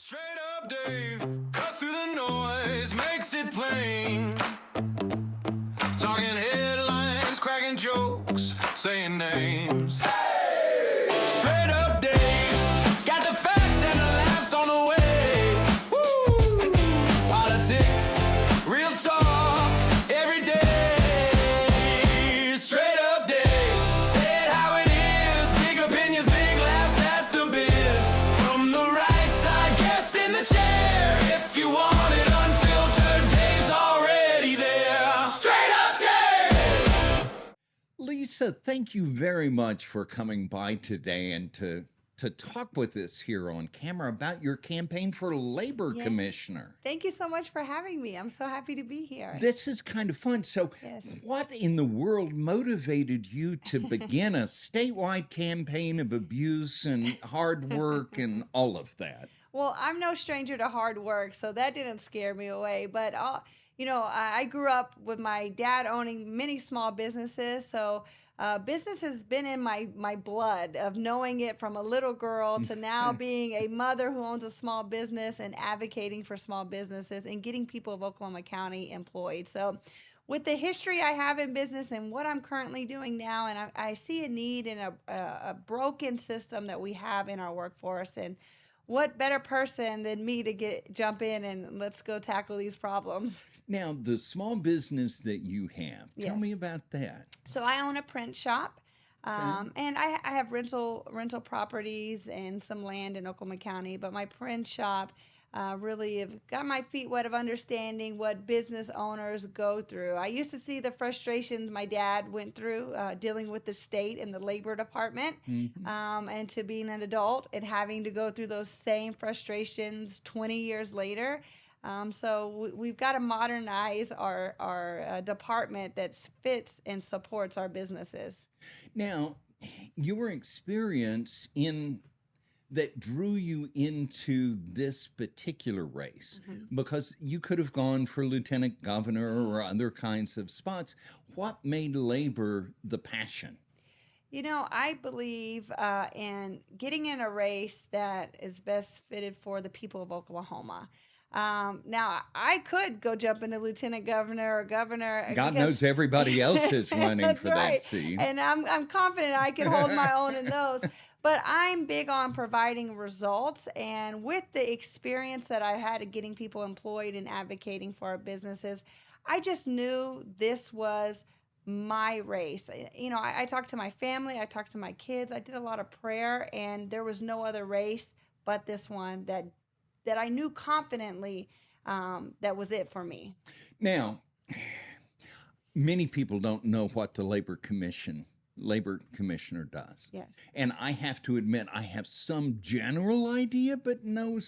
Straight up Dave, cuts through the noise, makes it plain. Talking headlines, cracking jokes, saying names. Hey! Straight up Dave, got the facts and the laughs on the way. Woo! Politics, real talk, every day. Straight up Dave, say it how it is. Big opinions, big laughs, that's the biz. From the right side, guest in the chair. If you want it unfiltered, Dave's already there. Straight up Dave! Lisa, thank you very much for coming by today and to talk with us here on camera about your campaign for labor commissioner. Thank you so much for having me. I'm so happy to be here. This is kind of fun. So Yes. what in the world motivated you to begin a statewide campaign of abuse and hard work and all of that? Well, I'm no stranger to hard work, so that didn't scare me away. But, I grew up with my dad owning many small businesses. So business has been in my blood of knowing it from a little girl to now being a mother who owns a small business and advocating for small businesses and getting people of Oklahoma County employed. So with the history I have in business and what I'm currently doing now, and I see a need in a broken system that we have in our workforce. And what better person than me to jump in and let's go tackle these problems. Now, the small business that you have, tell Yes. me about that. So I own a print shop, and I have rental properties and some land in Oklahoma County. But my print shop really have got my feet wet of understanding what business owners go through. I used to see the frustrations my dad went through dealing with the state and the labor department, and to being an adult and having to go through those same frustrations 20 years later. So we've got to modernize our department that fits and supports our businesses. Now, your experience that drew you into this particular race, because you could have gone for lieutenant governor or other kinds of spots. What made labor the passion? I believe in getting in a race that is best fitted for the people of Oklahoma. Now, I could go jump into lieutenant governor or governor. God knows everybody else is running That's for right. that seat. And I'm confident I can hold my own in those. But I'm big on providing results. And with the experience that I had of getting people employed and advocating for our businesses, I just knew this was my race. I talked to my family, I talked to my kids, I did a lot of prayer, and there was no other race but this one that I knew confidently that was it for me. Now, many people don't know what the labor commissioner does. Yes. And I have to admit, I have some general idea, but no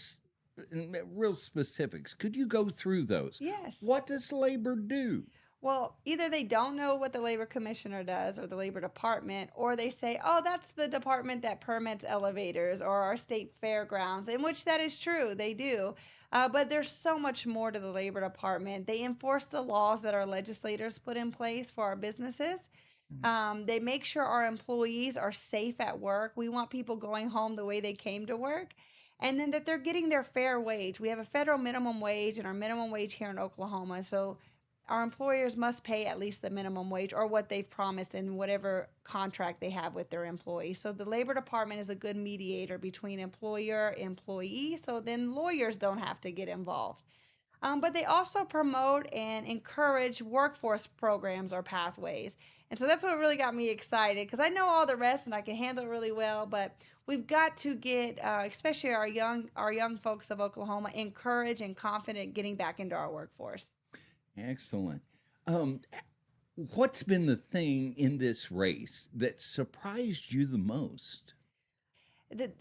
real specifics. Could you go through those? Yes. What does labor do? Well, either they don't know what the labor commissioner does or the labor department, or they say, oh, that's the department that permits elevators or our state fairgrounds, in which that is true. They do. But there's so much more to the labor department. They enforce the laws that our legislators put in place for our businesses. They make sure our employees are safe at work. We want people going home the way they came to work. And then that they're getting their fair wage. We have a federal minimum wage and our minimum wage here in Oklahoma. So our employers must pay at least the minimum wage or what they've promised in whatever contract they have with their employees. So the labor department is a good mediator between employer and employee, so then lawyers don't have to get involved. But they also promote and encourage workforce programs or pathways. And so that's what really got me excited, because I know all the rest and I can handle it really well, but we've got to get, especially our young folks of Oklahoma, encouraged and confident getting back into our workforce. Excellent. What's been the thing in this race that surprised you the most?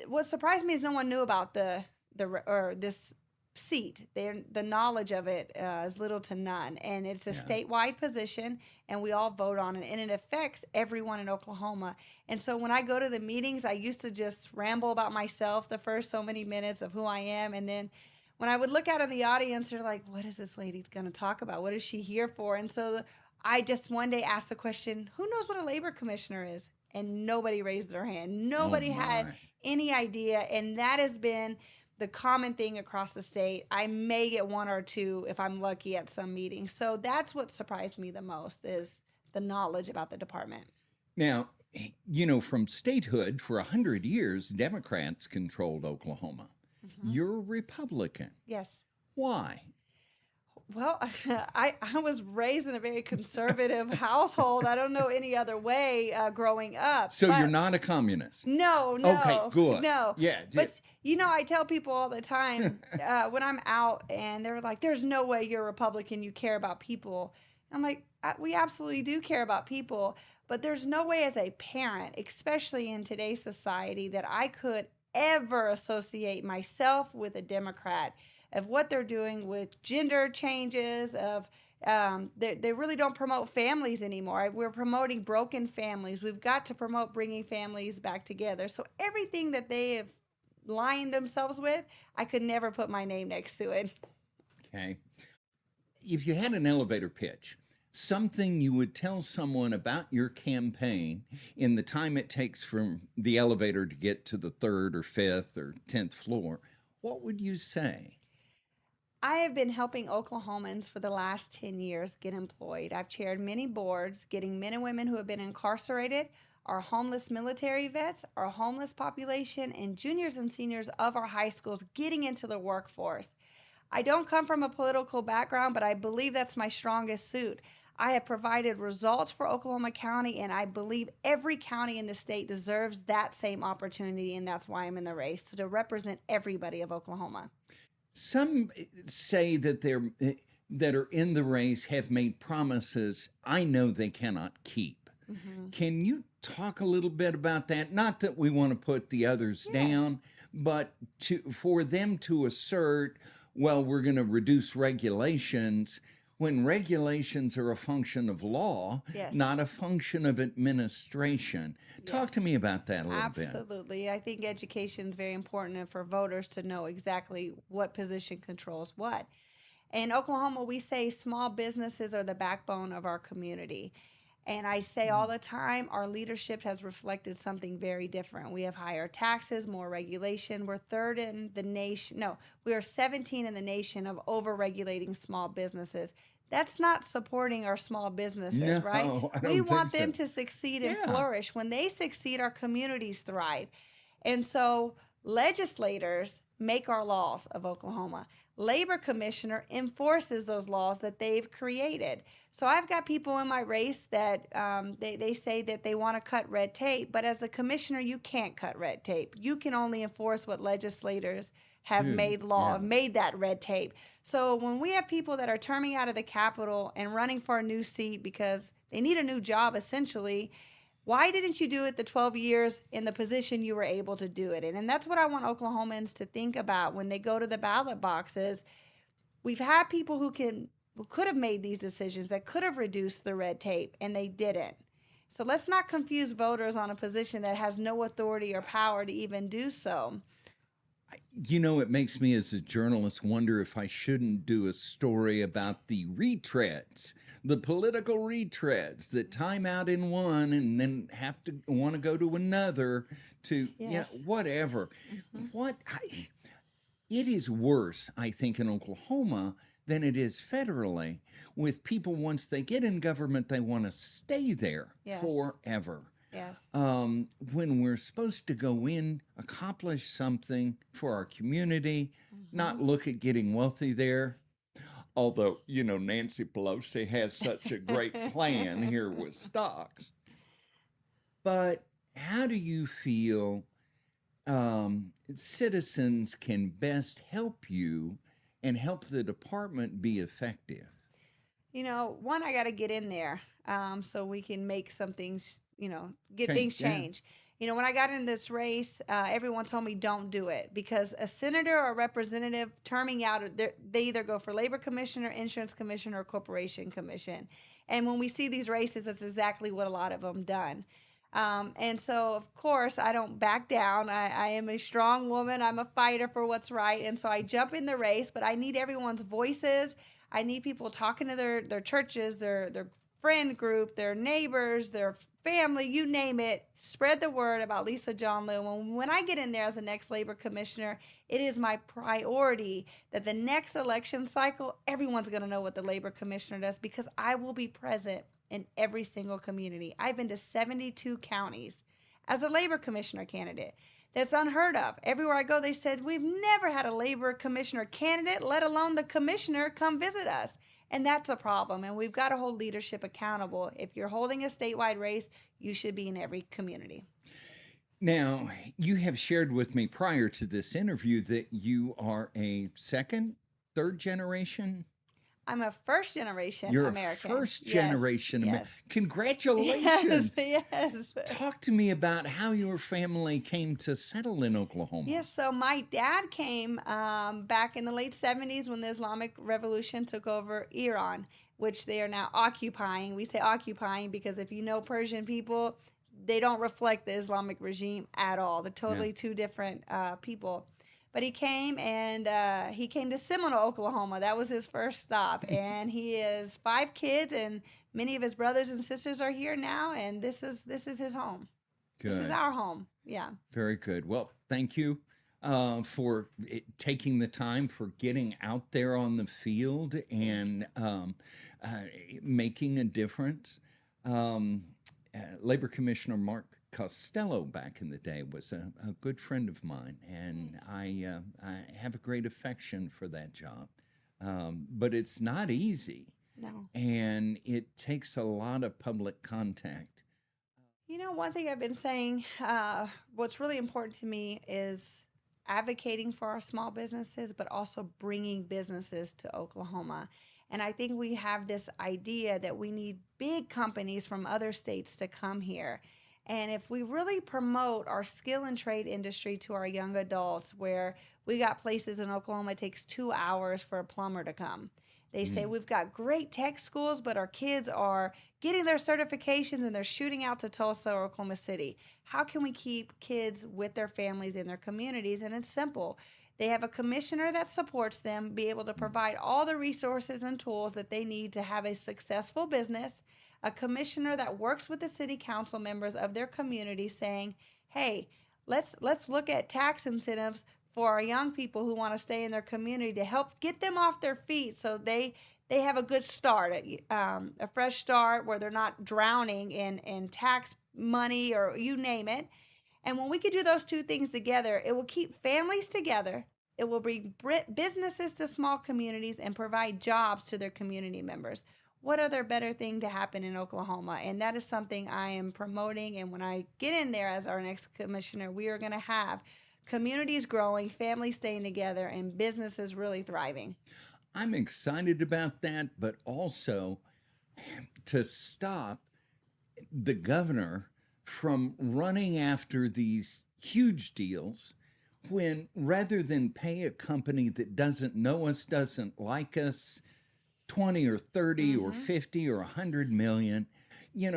What surprised me is no one knew about this seat. The knowledge of it is little to none, and it's a statewide position, and we all vote on it, and it affects everyone in Oklahoma. And so when I go to the meetings, I used to just ramble about myself the first so many minutes of who I am, and then when I would look out in the audience, they're like, what is this lady going to talk about? What is she here for? And so I just one day asked the question, who knows what a labor commissioner is? And nobody raised their hand. Nobody had any idea. And that has been the common thing across the state. I may get one or two if I'm lucky at some meetings. So that's what surprised me the most is the knowledge about the department. Now, from statehood for 100 years, Democrats controlled Oklahoma. You're a Republican. Yes. Why? Well, I was raised in a very conservative household. I don't know any other way growing up. So you're not a communist? No. Okay, good. No. Yeah. But, I tell people all the time when I'm out and they're like, there's no way you're a Republican, you care about people. I'm like, we absolutely do care about people, but there's no way as a parent, especially in today's society, that I could ever associate myself with a Democrat of what they're doing with gender changes, of they really don't promote families anymore. We're promoting broken families. We've got to promote bringing families back together. So everything that they have lined themselves with, I could never put my name next to it. Okay. If you had an elevator pitch, something you would tell someone about your campaign in the time it takes from the elevator to get to the 3rd or 5th or 10th floor, what would you say? I have been helping Oklahomans for the last 10 years get employed. I've chaired many boards, getting men and women who have been incarcerated, our homeless military vets, our homeless population, and juniors and seniors of our high schools getting into the workforce. I don't come from a political background, but I believe that's my strongest suit. I have provided results for Oklahoma County, and I believe every county in the state deserves that same opportunity, and that's why I'm in the race, to represent everybody of Oklahoma. Some say that that are in the race have made promises I know they cannot keep. Can you talk a little bit about that? Not that we want to put the others down, but for them to assert, well, we're going to reduce regulations, when regulations are a function of law, not a function of administration. Talk to me about that a little bit. Absolutely. I think education is very important for voters to know exactly what position controls what. In Oklahoma, we say small businesses are the backbone of our community. And I say all the time, our leadership has reflected something very different. We have higher taxes, more regulation. We're 3rd in the nation. No, we are 17 in the nation of over-regulating small businesses. That's not supporting our small businesses, right? We want them to succeed and flourish. When they succeed, our communities thrive. And so legislators make our laws of Oklahoma. Labor commissioner enforces those laws that they've created. So I've got people in my race that they say that they want to cut red tape, but as the commissioner, you can't cut red tape. You can only enforce what legislators have made law, made that red tape. So when we have people that are terming out of the Capitol and running for a new seat because they need a new job, essentially, why didn't you do it the 12 years in the position you were able to do it in? And that's what I want Oklahomans to think about when they go to the ballot boxes. We've had people who could have made these decisions, that could have reduced the red tape, and they didn't. So let's not confuse voters on a position that has no authority or power to even do so. It makes me as a journalist wonder if I shouldn't do a story about the retreads, the political retreads that time out in one and then have to want to go to another to, whatever. It is worse, I think, in Oklahoma than it is federally, with people, once they get in government, they want to stay there forever. Yes. When we're supposed to go in, accomplish something for our community, not look at getting wealthy there. Although, Nancy Pelosi has such a great plan here with stocks. But how do you feel citizens can best help you and help the department be effective? One, I got to get in there so we can make some things, things change. When I got in this race, everyone told me don't do it because a senator or representative terming out, they either go for labor commissioner, insurance commissioner, or corporation commission. And when we see these races, that's exactly what a lot of them done. And so, of course, I don't back down. I am a strong woman. I'm a fighter for what's right. And so I jump in the race, but I need everyone's voices. I need people talking to their churches, their friend group, their neighbors, their family, you name it, spread the word about Lisa Janloo. When I get in there as the next labor commissioner, it is my priority that the next election cycle, everyone's going to know what the labor commissioner does, because I will be present in every single community. I've been to 72 counties as a labor commissioner candidate. That's unheard of. Everywhere I go, they said, we've never had a labor commissioner candidate, let alone the commissioner, come visit us. And that's a problem. And we've got to hold leadership accountable. If you're holding a statewide race, you should be in every community. Now, you have shared with me prior to this interview that you are a second, third generation. I'm a first generation You're American. a first Yes, generation American. yes. Congratulations. Yes. Talk to me about how your family came to settle in Oklahoma. Yes, so my dad came back in the late 70s when the Islamic Revolution took over Iran, which they are now occupying. We say occupying because if you know Persian people, they don't reflect the Islamic regime at all. They're totally two different people. But he came to Seminole, Oklahoma. That was his first stop. And he has 5 kids, and many of his brothers and sisters are here now. And this is his home. Good. This is our home. Yeah. Very good. Well, thank you for taking the time for getting out there on the field and making a difference. Labor Commissioner Mark Costello back in the day was a good friend of mine, and I have a great affection for that job. But it's not easy. No. And it takes a lot of public contact. You know, one thing I've been saying, what's really important to me is advocating for our small businesses, but also bringing businesses to Oklahoma. And I think we have this idea that we need big companies from other states to come here. And if we really promote our skill and trade industry to our young adults, where we got places in Oklahoma, it takes 2 hours for a plumber to come. They say we've got great tech schools, but our kids are getting their certifications and they're shooting out to Tulsa or Oklahoma City. How can we keep kids with their families in their communities? And it's simple. They have a commissioner that supports them, be able to provide all the resources and tools that they need to have a successful business, a commissioner that works with the city council members of their community saying, hey, let's look at tax incentives for our young people who want to stay in their community to help get them off their feet so they have a good start, a fresh start where they're not drowning in tax money or you name it. And when we could do those two things together, it will keep families together. It will bring businesses to small communities and provide jobs to their community members. What other better thing to happen in Oklahoma? And that is something I am promoting. And when I get in there as our next commissioner, we are going to have communities growing, families staying together, and businesses really thriving. I'm excited about that, but also to stop the governor from running after these huge deals when rather than pay a company that doesn't know us, doesn't like us, 20 or 30 or 50 or 100 million,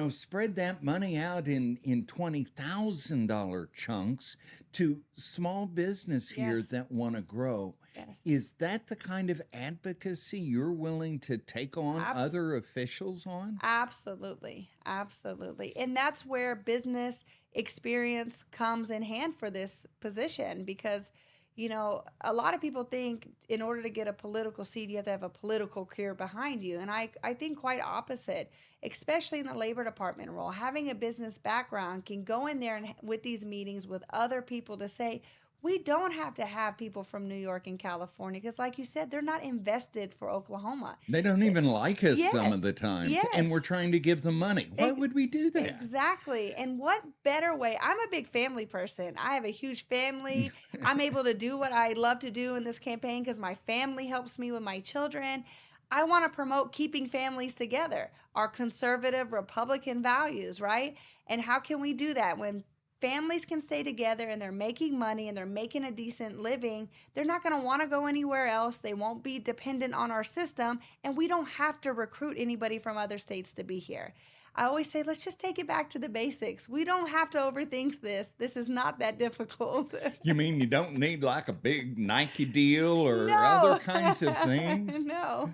spread that money out in $20,000 chunks to small business here that want to grow. Yes. Is that the kind of advocacy you're willing to take on other officials on? Absolutely. Absolutely. And that's where business experience comes in hand for this position because, a lot of people think in order to get a political seat, you have to have a political career behind you. And I think quite opposite, especially in the labor department role. Having a business background can go in there and with these meetings with other people to say, we don't have to have people from New York and California because, like you said, they're not invested for Oklahoma. They don't even like us some of the time, and we're trying to give them money. Why would we do that? Exactly. And what better way? I'm a big family person. I have a huge family. I'm able to do what I love to do in this campaign because my family helps me with my children. I want to promote keeping families together, our conservative Republican values, right? And how can we do that when families can stay together and they're making money and they're making a decent living? They're not going to want to go anywhere else. They won't be dependent on our system, and we don't have to recruit anybody from other states to be here. I always say, let's just take it back to the basics. We don't have to overthink this. This is not that difficult. You mean you don't need like a big Nike deal or No. other kinds of things? No.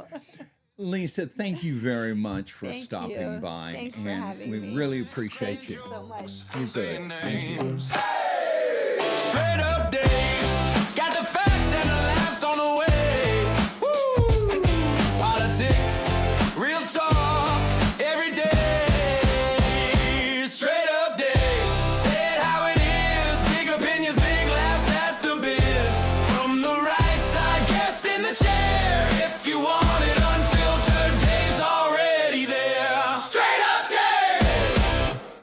Lisa, thank you very much for Thank stopping you. by. Thanks for and having we me. really appreciate Thank you. you so much. You're Saying good. Thank you. names. Straight up Dave.